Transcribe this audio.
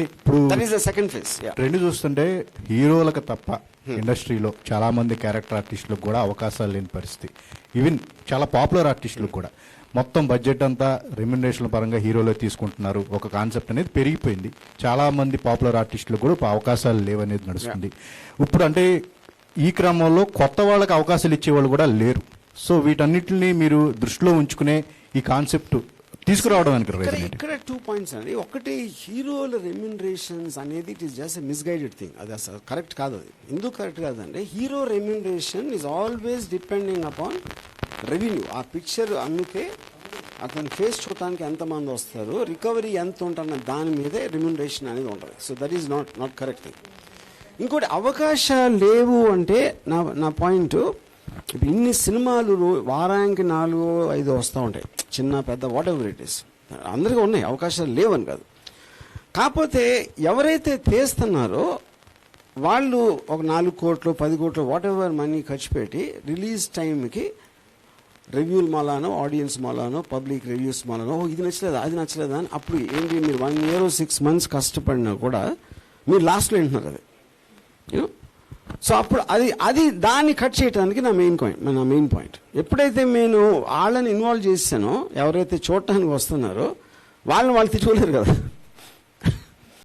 ఇప్పుడు that is the second phase. Trend చూస్తుంటే హీరోలకు తప్ప ఇండస్ట్రీలో చాలా మంది క్యారెక్టర్ ఆర్టిస్టులకు కూడా అవకాశాలు లేని పరిస్థితి. ఈవెన్ చాలా పాపులర్ ఆర్టిస్టులకు కూడా మొత్తం బడ్జెట్ అంతా రెమ్యునరేషన్ పరంగా హీరోలో తీసుకుంటున్నారు. ఒక కాన్సెప్ట్ అనేది పెరిగిపోయింది. చాలా మంది పాపులర్ ఆర్టిస్టులకు కూడా అవకాశాలు లేవనేది నడుస్తుంది. ఇప్పుడు అంటే ఈ క్రమంలో కొత్త వాళ్ళకి అవకాశాలు ఇచ్చేవాళ్ళు కూడా లేరు. సో వీటన్నిటిని మీరు దృష్టిలో ఉంచుకునే ఈ కాన్సెప్ట్ తీసుకురావడం ఇక్కడ 2 పాయింట్స్ అండి. ఒకటి, హీరోల రెమ్యునరేషన్స్ అనేది it is just a misguided thing. అది అసలు కరెక్ట్ కాదు. అది ఎందుకు కరెక్ట్ కాదంటే, hero remuneration is always depending upon revenue. ఆ పిక్చర్ అందుకే అతని ఫేస్ చూడటానికి ఎంతమంది వస్తారు, రికవరీ ఎంత ఉంటుందన్న దాని మీదే రెమ్యునరేషన్ అనేది ఉంటుంది. So that is not correct thing. ఇంకోటి, అవకాశాలు లేవు అంటే నా పాయింట్, ఇప్పుడు ఇన్ని సినిమాలు వారానికి 4-5 వస్తూ ఉంటాయి, చిన్న పెద్ద వాట్ ఎవర్ ఇట్ ఈస్. అందరికీ ఉన్నాయి, అవకాశాలు లేవని కాదు. కాకపోతే ఎవరైతే తీస్తున్నారో వాళ్ళు ఒక 4 కోట్లు 10 కోట్లు వాట్ ఎవర్ మనీ ఖర్చు పెట్టి రిలీజ్ టైంకి రివ్యూల మూలానో, ఆడియన్స్ మూలానో, పబ్లిక్ రివ్యూస్ మూలానో, ఇది నచ్చలేదా అది నచ్చలేదా అని, అప్పుడు ఏంటి, మీరు 1 year 6 months కష్టపడినా కూడా మీరు లాస్ట్లో వింటున్నారు అది. సో అప్పుడు అది దాన్ని కట్ చేయడానికి నా మెయిన్ పాయింట్. ఎప్పుడైతే నేను వాళ్ళని ఇన్వాల్వ్ చేశానో, ఎవరైతే చూడటానికి వస్తున్నారో వాళ్ళు తిట్టుకోలేరు కదా.